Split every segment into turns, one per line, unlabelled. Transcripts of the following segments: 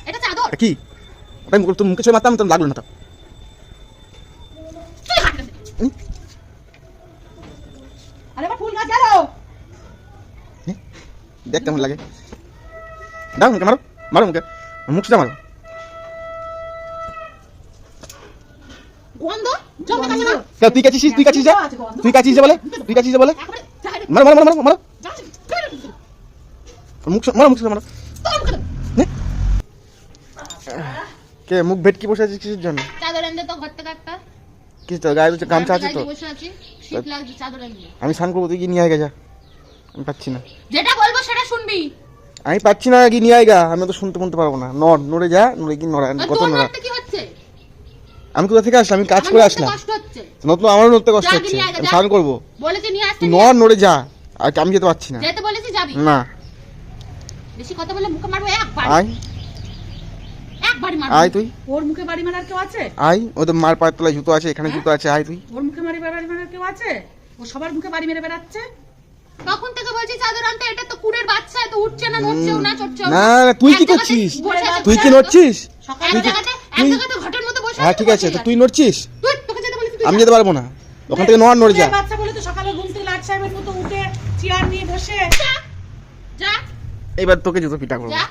এটা চাদর
কি আমি তোর মুখে ছুঁয়ে মারতাম তো লাগলো না তো
আরে আমার ফুল গাছ গেল
দেখ কেমন লাগে দাও মুখে মারো মারো মুখে মুখ সুদ্ধা মারো
গন্ধ জমে কাছে না
তুই কাছিস যা বলে মারো মারো মারো মারো মুখ মারো মুখ মারো কে মুখ ভেটকি বসে আছিস কিসের জন্য
চাদর এনে তো ঘর থেকে একটা
কিছু তো গায়ে তো গামছা আছে তো
বসে আছি শীত লাগছে চাদর এনে
আমি স্নান করবো তুই কি নিয়ে আয় যা আমি পাচ্ছি না
যেটা বলবো সেটা শুনবি
আমি পাচ্ছি না কি নিয়ে আয় আমি তো শুনতে পারবো না নড়ে যা নড়ে কি নড়া কত নড়া
কি হচ্ছে
আমি কোথা থেকে আসলাম আমি কাজ করে আসলাম
কষ্ট হচ্ছে
নতুন আমারও নড়তে কষ্ট হচ্ছে আমি স্নান করবো
বলেছি নিয়ে আসতে
নড়ে যা আর আমি যেতে পারছি না
যেতে বলেছি যাবি
না
বেশি কথা বলে মুখে মারবো একবার একবারই মারবো
আয় তুই
ওর মুখে বাড়ি মারার কেউ আছে?
আয় ও তো মার পায়ের তলায় জুতো আছে এখানে জুতো আছে আয় তুই
ওর মুখে বাড়ি মারার কেউ আছে? ও সবার মুখে বাড়ি মেরে বেড়াচ্ছে।
তখন থেকে বলছি চাদর আনতে এটা তো কুড়ের বাচ্চা তো উঠছে না নড়ছেও না চড়ছেও
না তুই কি করছিস তুই কি নড়ছিস
এক জায়গাতে ঘটের মতো বসে
হ্যাঁ ঠিক আছে তো তুই নড়ছিস
তুই তোকে যেতে বলেছি তুই
আমি যেতে পারবো না ওখান থেকে নড়ে যা
বাচ্চা বলে তো সকালে ঘুম থেকে লাট সাহেবের মতো উঠে চেয়ার নিয়ে বসে
যা
এবার তোকে জুতো পিটা করবো
যা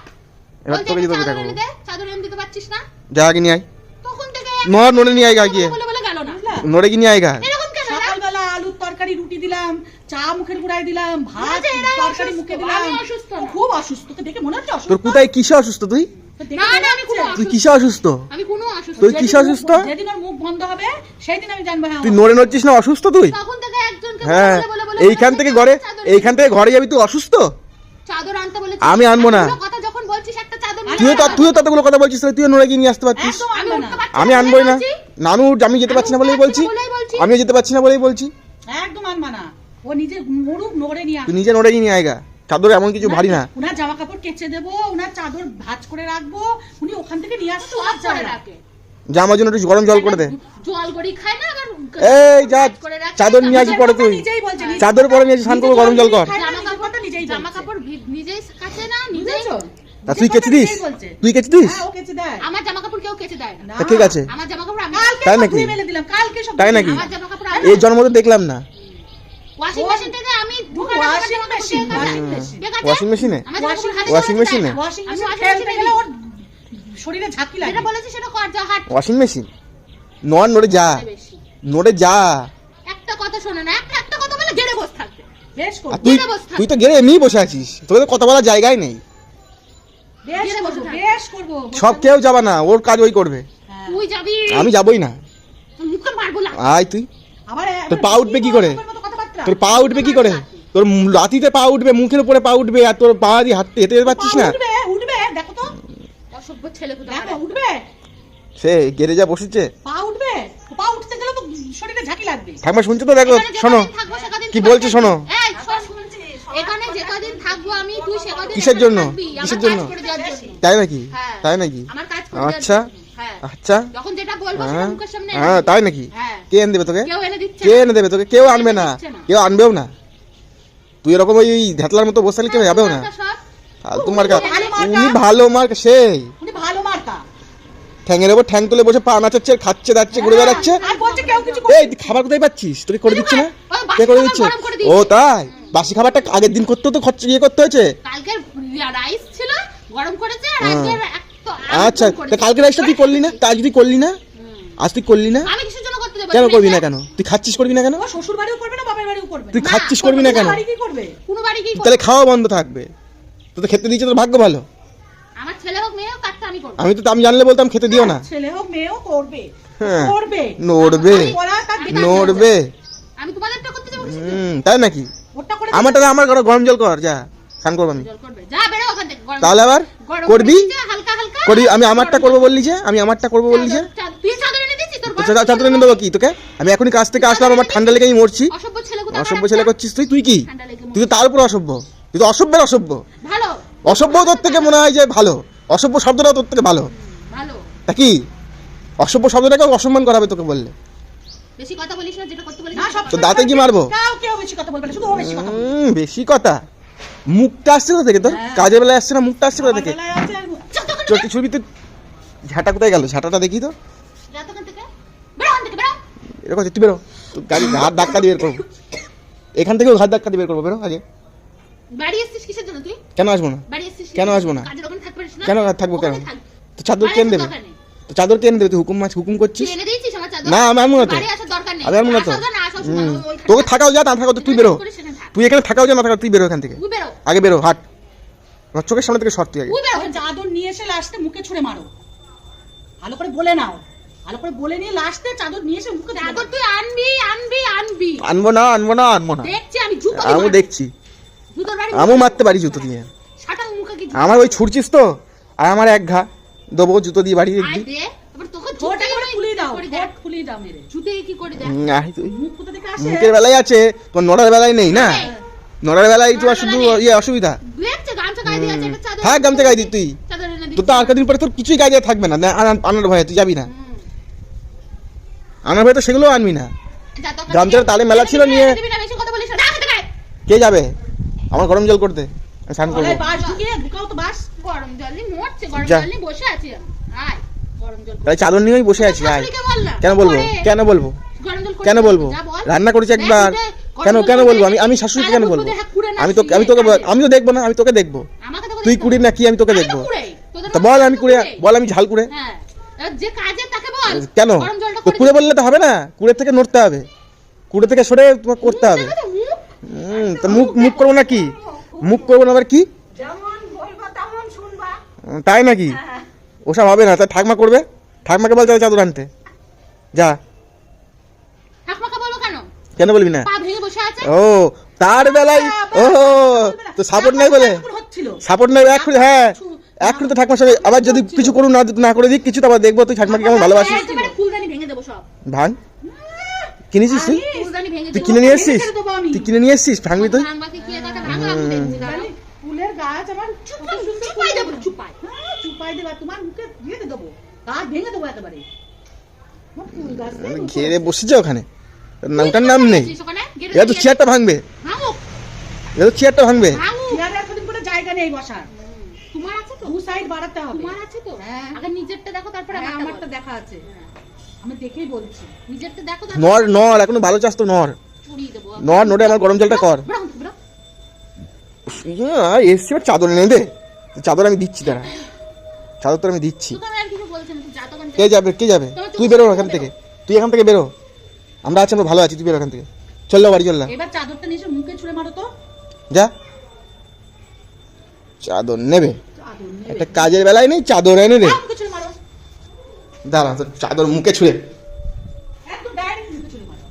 এবার তোকে জুতো পিটা করবো
চাদর এনে দিতে পারছিস না
যা আগে নিয়ে আয়
তখন থেকে
নড়ে নিয়ে আয় গিয়ে
বলে বলে গেল না
নড়ে কি নিয়ে আয়
এরকম কেন
সকালবেলা আলুর তরকারি রুটি দিলাম, চা মুখের গুড়ায় দিলাম, ভাত তরকারি মুখে দিলাম।
আমি অসুস্থ না।
খুব অসুস্থ, তোকে দেখে মনে হচ্ছে
তোর
অসুস্থ।
কোথায় কিসে অসুস্থ তুই
তোর দেখে
না
মনে
না আমি কোনো
হচ্ছে।
তুই কিসে অসুস্থ
আমি কোনো অসুস্থ
তুই
না।
কিসে অসুস্থ
যেদিন ওর মুখ বন্ধ হবে সেই দিন আমি জানবো হ্যাঁ
তুই নড়ে নড়ছিস না অসুস্থ তুই
তখন থেকে একজনকে
হ্যাঁ
বলে বলে
এইখান থেকে ঘরে যাবি তুই অসুস্থ
চাদর আনতে বলেছি
আমি আনবো না।
এতগুলো কথা যখন বলছিস একটা চাদর নিয়ে
তুইও ততগুলো কথা বলছিস তুইও নড়ে গিয়ে নিয়ে আসতে পারছিস
একদম আনবো না,
আমি আনবোই না নানু আমি যেতে পারছি না বলেই বলছি আমিও যেতে পারছি না বলেই বলছি
একদম আনবা না। ও নিজে মরুক নড়ে নিয়ে
তুই নিজে নড়ে গিয়ে নিয়ে আয়গা চাদর এমন কিছু ভারী না
উনার জামা কাপড় কেচে দেবো, উনার চাদর ভাঁজ করে রাখবো, উনি ওখান থেকে নিয়ে আসতে
সব করে রাখে
যা আমার জন্য একটু গরম জল করে দে
জল গড়ি খায় না আবার
এই যা চাদর নিয়ে আসি পরে তুই
নিজেই বলছে
চাদর পরে নিয়ে আসি স্নান করবো গরম জল কর
জামা কাপড় নিজেই কাছে না নিজেই
তা তুই কেচে দিস তুই কেচে দিস
হ্যাঁ ও কেচে দেয়।
আমার জামা কাপড় কেউ কেচে দেয় না
তা ঠিক আছে
আমার জামা কাপড় আমি
কালকে
তাই
সব
নাকি?
ধুয়ে মেলে দিলাম, কালকে সব
তাই
ধুয়ে
নাকি?
আমার জামা কাপড়
এই জন্ম তো দেখলাম না
ওয়াশিং মেশিন থেকে আমি
ওয়াশিং মেশিন
ওয়াশিং মেশিনে
আমার জামা কাপড় হাতে
ওয়াশিং মেশিনে
ওয়াশিং
আমি
মেশিন
washing
ফেলতে
machine
গেলে
দিই।
ওর শরীরে ঝাঁকি লাগে।
যেটা বলেছি সেটা কর যা হাট
ওয়াশিং মেশিন নড়ে যা
বেশি
নড়ে যা
একটা কথা শোনে না একটা কথা বলে গেড়ে বসে থাকবে
বেশ করব,
আর তুই
গেড়ে বসে থাকবে
তুই তো গেলে এমনিই বসে আছিস তোর তো কথা বলার জায়গাই নেই
বেশ
গেড়ে
করব,
বসে থাক।
বেশ করব।
সব কেউ যাবে না ওর কাজ ওই করবে
হ্যাঁ।
তুই যাবি
আমি যাবই না
তুই মুখে মারবো না
আয় তুই
আবার
তোর পা উঠবে কি করে?
মতো কথাবার্তা।
তোর পা উঠবে কি করে তোর লাথিতে পা উঠবে মুখের উপরে পা উঠবে আর তোর পা দিয়ে হাঁটতে হেঁটে যেতে পারছিস না
উঠবে, উঠবে, দেখো তো,
অসভ্য ছেলে কোথায়
দেখো উঠবে,
সে গেড়ে যা বসেছে
পা উঠবে, পা উঠতে গেলে তো শরীরে ঝাঁকি লাগবে।
ঠাকুমা শুনছো তো দেখো
এখানে যে
শোনো
কদিন থাকবো সেকদিন
কি
তুই
বলছে
বাড়ি
শোনো
এই, শোন। এখানে যে কদিন থাকবো আমি তুই সে কদিন
কিসের
এখানে
জন্য?
থাকবি, আমার
কিসের
কাজ
জন্য?
করে দেওয়ার জন্য।
তাই নাকি
হ্যাঁ।
তাই নাকি
আমার কাজ করে দেওয়ার
আচ্ছা
জন্য। হ্যাঁ
আচ্ছা
যখন যেটা বলবো সেটা
হ্যাঁ
মুখের সামনে
হ্যাঁ তাই নাকি
হ্যাঁ
কে এনে দেবে তোকে
কেউ এনে দিচ্ছে
কে
না।
এনে দেবে তোকে কেউ আনবে না
দিচ্ছে না।
কেউ আনবেও না তুই এরকম ওই ধ্যাতলার মতো বসে থাকলে কেউ যাবেও না
সব
ফালতু মার্কা
ভালো মার্কা।
উনি ভালো মার্কা সেই
উনি ভালো মার্কা।
ঠ্যাঙের ওপর ঠ্যাং তুলে বসে পা নাচাচ্ছে খাচ্ছে দাচ্ছে ঘুরে বেড়াচ্ছে
আর বলছে কেউ কিছু
এই তুই খাবার কোথায় পাচ্ছিস তোকে করে দিচ্ছে না
ওই বাসি
কে করে
খাবার
দিচ্ছে
গরম করে দিয়েছে।
ও তাই বাসি খাবারটা আগের দিন করতে তো খরচ ইয়ে করতে হয়েছে
কালকের রাইস ছিল গরম করেছে আর
হ্যাঁ।
আজকের এক তো
আচ্ছা
গরম
তা
করেছে।
কালকে রাইসটা তুই করলি না কাজ তুই করলি না আজ তুই করলি না
আমি কিসের জন্য করতে দেব
কেন করবি না কেন তুই খাচ্ছিস করবি না কেন
ও শ্বশুর বাড়িও করবে না বাপের বাড়িও করবে
তুই
না।
খাচ্ছিস করবি না কেন
বাড়ি কি করবে?
কোনো বাড়ি কি
তাহলে খাওয়া বন্ধ থাকবে তো তো খেতে দিয়েছে তোর ভাগ্য ভালো
আমার ছেলে হোক মেয়ে হোক কাজটা আমি করব
আমি জানলে বলতাম খেতে দিও না
ছেলে হোক মেয়েও করবে,
হ্যাঁ।
করবে।
নড়বে
ওরা তার বিকাশ
নড়বে
আমি তোমাদেরটা করতে যাবো কিসের জন্য?
তাই নাকি
ওটা করে
আমার গরম জল কর যা স্নান করবো আমি
জল করবে যা বেরো ওখান থেকে গরম
তাহলে আবার
গরম
করবি
করে দিচ্ছে, হালকা হালকা
করি আমি আমারটা করবো বললি যে আমি আমারটা করবো বললি যে
তুই চাদর এনে দিছিস তোর
তো চাদর এনে দেবো কি তোকে আমি এখনই কাজ থেকে আসলাম আমার ঠান্ডা লেগে আমি মরছি
অসভ্য ছেলে কোথায়
অসভ্য ছেলে করছিস তুই কি
ঠান্ডা লেগে
তুই তো তার উপর অসভ্য তুই তো অসভ্যের অসভ্য
ভালো
অসভ্য তোর থেকে মনে হয় যে ভালো অসভ্য শব্দটাও তোর থেকে ভালো
ভালো
তা কি অসভ্য শব্দটাকে অসম্মান করা হবে তোকে বললে
বেশি কথা বলিস না যেটা করতে বলিস
না, সব
তো দাঁতে কি মারবো
কেউ বেশি কথা বলবে না, শুধু ও বেশি কথা বলবে।
বেশি কথা মুখটা আসছে কোথা থেকে তোর
হ্যাঁ।
কাজের বেলায় আসছে না মুখটা আসছে কোথা থেকে
আমার বেলায় আছে আর
চটি ছবি তো ঝাঁটা কোথায় গেল? ঝাঁটাটা দেখি তো।
যা তো ওখান থেকে বেরো, ওখান থেকে বেরো।
এরকম তুই বেরো, তুই গাড়ি হাত ধাক্কা দিয়ে বের করবো, এখান থেকেও হাত ধাক্কা দিয়ে বের করবো। বেরো আগে।
বাড়ি এসেছিস কিসের জন্য তুই?
কেন আসবো না?
বাড়ি এসেছিস
কেন আসবো না?
কাজের ওখানে থাকতে পারিস না?
কেন থাকবো কেন?
ওখানে থাক।
তো চাদর কে এনে দেবে? তো চাদর কে এনে দেবে? তুই হুকুম করছিস?
তুই এনে দিয়েছিস আমার চাদর?
না আমি আনবো না তো।
বাড়ি আসার দরকার নেই।
আমি আনবো না তো।
আসার দরকার না, আসার সময় ওইখানে
তোকে
থাক।
থাকাও যা, না থাকাও তো তুই বেরো।
করে সেখানে থাক।
তুই এখানে থাকাও যা, না থাকাও তুই বেরো এখান থেকে।
তুই বেরো।
আগে বেরো, হাট। আমার চোখের সামনে থেকে সর তুই আগে।
তুই বেরো।
ওই চাদর নিয়ে এসে লাস্টে মুখে ছুঁড়ে মারো, ভালো করে বলে নাও, ভালো করে বলে নিয়ে লাস্টে চাদর নিয়ে এসে মুখে ছুঁড়ে
চাদর
মারো।
তুই আনবি।
আনবো না, আনবো না, আনবো না।
দেখছি আমি জুতো
আমি
দিব।
দেখছি,
জুতোর বাড়ি
আমিও মারতে পারি জুতো দিয়ে।
সাটাং মুখে কি জুতো?
আমার ওই ছুটছিস তো, আর আমার এক ঘা দেবো জুতো দিয়ে বাড়ি
আয়
দেখবি।
দে, এবার তোকে
ঠোঁট
জুতো
একেবারে ফুলিয়ে দাও,
করে দেখ।
ঠোঁট ফুলিয়ে দাও মেরে।
জুতো কি করে দেখ?
আয় তুই।
মুখ কোথা থেকে আসে?
মুখের বেলায় আছে, তোর নড়ার বেলায় নেই না। নড়ার বেলায় একটু
নড়ার
শুধু
বেলায় নেই।
ইয়ে অসুবিধা।
দেখছে গামছা গায়ে দিয়ে আছে, একটা চাদর।
থাক গামছা গায়ে দি তুই।
চাদর এনে দিচ্ছি।
তোর তো আর কদিন পরে তোর কিছুই গায়ে দেওয়া থাকবে না, আনার ভয়ে তুই যাবি না। আনার ভয়ে তো সেগুলো আনবি না।
যা তো ওখান
গামছার
থেকে।
তালে মেলা ছিল নিয়ে।
দিবি না, বেশি কথা বলিস না। রাখ এখানে।
কে যাবে আমার গরম জল করতে? আমি স্নান করবো।
গলায় বাঁশ ঢুকিয়ে ঢুকাও তো বাঁশ।
গরম জল নিয়ে মরছে, গরম
যা।
জল নিয়ে বসে আছি আমি। আয়, গরম জল করে।
তাই চাদর নিয়েই বসে আছি। আয়।
শাশুড়িকে বল না।
কেন বলবো?
করে।
কেন বলবো?
গরম জল করে
কেন
দে।
বলবো?
যা বল।
রান্না করেছি
দেখ
একবার।
উঠে,
কেন
গরম
কেন
জল
বলবো?
করে
আমি
দে।
শাশুড়িকে
তাহলে
কেন বলবো?
বুঝবো যে হ্যাঁ, কুড়ে না
আমি তো
আসছি,
আমি তো দেখবো না, আমি তোকে দেখবো।
আমাকে তো বলিস
তুই
না।
কুড়ি না কি আমি তোকে
আমি তো
দেখবো।
কুড়েই। তোদের
তা
মতো
বল
আমি
আমি
তো
কুড়ে,
কুড়েই।
বল আমি ঝাল কুড়ে।
হ্যাঁ, এবার যে কাজে তাকে বল।
কেন?
গরম জলটা
তো
করে
কুড়ে
দিবি।
বললে তো হবে না, কুড়ে থেকে নড়তে হবে, কুড়ে থেকে সরে তোমাকে করতে হবে।
দেখো তো, মুখ।
তা মুখ মুখ করবো না কি? মুখ করবো না আবার কি?
যেমন বলবা তেমন শুনবা।
তাই নাকি? ওসব হবে না, তা ঠাকমা করবে। ঠাকমাকে বল চাদর আনতে যা।
ঠাকুমাকে বলবো কেন?
কেন বলবি না?
পা ভেঙে বসে আছে।
ও তার বেলায়, ও তো সাপোর্ট নাই বলে,
হচ্ছিল।
সাপোর্ট নাই এক্ষুনি। হ্যাঁ এক্ষুনি তো ঠাকমার সাথে আবার যদি কিছু করুন না করে দিক কিছু, তো আবার দেখবো তুই ঠাকমাকে কেমন ভালোবাসিস।
একেবারে ফুলদানি ভেঙে দেবো সব।
ভাঙ। কিনেছিস তুই?
ফুলদানি ভেঙে
তুই
দেবো।
কিনে নিয়ে এসছিস?
ছেড়ে দেবো আমি।
তুই কিনে নিয়ে এসছিস? ভাঙবি তুই?
ভাঙবাকে কি কথা ভাঙা আমি দেখছি দাঁড়াও।
জানি, ফুলের গাছ আমার কত সুন্দর
চুপাই দেবো, চুপাই।
হ্যাঁ, চুপাই দেবা, তোমার মুখে দিয়ে দেবো, গাছ ভেঙে দেবো একেবারে। আমার ফুল গাছ দিয়ে মুখ
ঘেরে বসেছে ওখানে, না ওটার নাম নেই।
তুই ওখানে গেটে
এবার তো
দিয়ে
চেয়ারটা ভাঙবে,
ভাঙুক,
এবার তো চেয়ারটা ভাঙবে।
ভাঙুক।
চেয়ারে এতদিন করে জায়গা নেই বসার,
তোমার আছে তো?
দু সাইড বাড়াতে হবে।
তোমার আছে তো?
হ্যাঁ।
আগে নিজেরটা দেখো, তারপরে
হ্যাঁ,
আমারটা
আমারটা
বলো।
দেখা আছে, আমি দেখেই বলছি।
নিজেরটা দেখো,
নর নর এখনো ভালো চাস তো, নর
চুড়িয়ে দেবো।
নর নড়ে আমার গরম জলটা কর।
বেরো, বেরো।
এসছি এবার চাদর এনে দে, চাদর আমি দিচ্ছি, দাঁড়া চাদর তো আমি দিচ্ছি।
তোকে আমি আর কিছু বলছি না, তুই যা তো ওখান থেকে।
কে যাবে কে যাবে? তুই বেরো এখান থেকে, তুই এখান থেকে বেরো। আমরা আছি, আমরা ভালো আছি, তুই বেরো এখান থেকে। চল বাড়ি চল না,
এবার চাদরটা নিয়ে এসে মুখে ছুঁড়ে মারো তো।
যা। চাদর নেবে,
চাদর নেবে।
একটা কাজের বেলায় নেই, চাদর এনে দে।
যাও, মুখে ছুঁড়ে মারো।
দাঁড়া তোর চাদর মুখে ছুঁড়ে
একদম ডাইরেক্ট মুখে ছুঁড়ে মারো।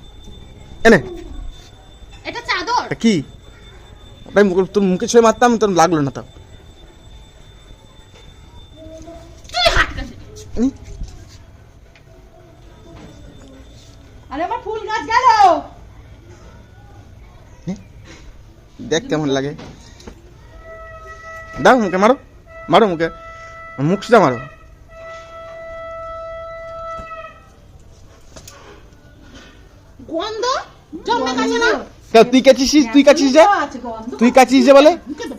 এনে।
এটা চাদর।
এটা কি? ওটাই তোর মুখে ছুঁড়ে মারতাম, তোর লাগলো না তাও।
তুই হাত কাছে।
আরে আমার ফুল গাছ গেল।
দেখ কেমন লাগে, দাও মুখে মারো, মারো মুখে, মুখ সুদা মারো।
গন্ধ জমে গেছে না?
তুই কাছিস, তুই কাছিস যা,
আছে গন্ধ।
তুই কাছিস যে বলে,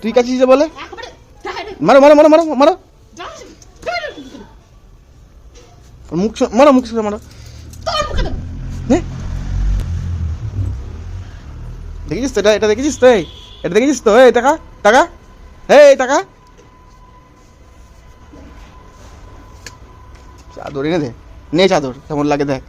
তুই কাছিস যে বলে।
একেবারে direct
মারো মারো মারো মারো মারো,
যাও,
মুখ মারো, মুখ সুদা মারো।
তোর মুখে দেবো।
নে। দেখেছিস তো এটা, এটা দেখেছিস তো? এটা দেখেছিস তো? এই টাকা টাকা, এই টাকা। চাদর এনে দে, নে চাদর কেমন লাগে দেখ।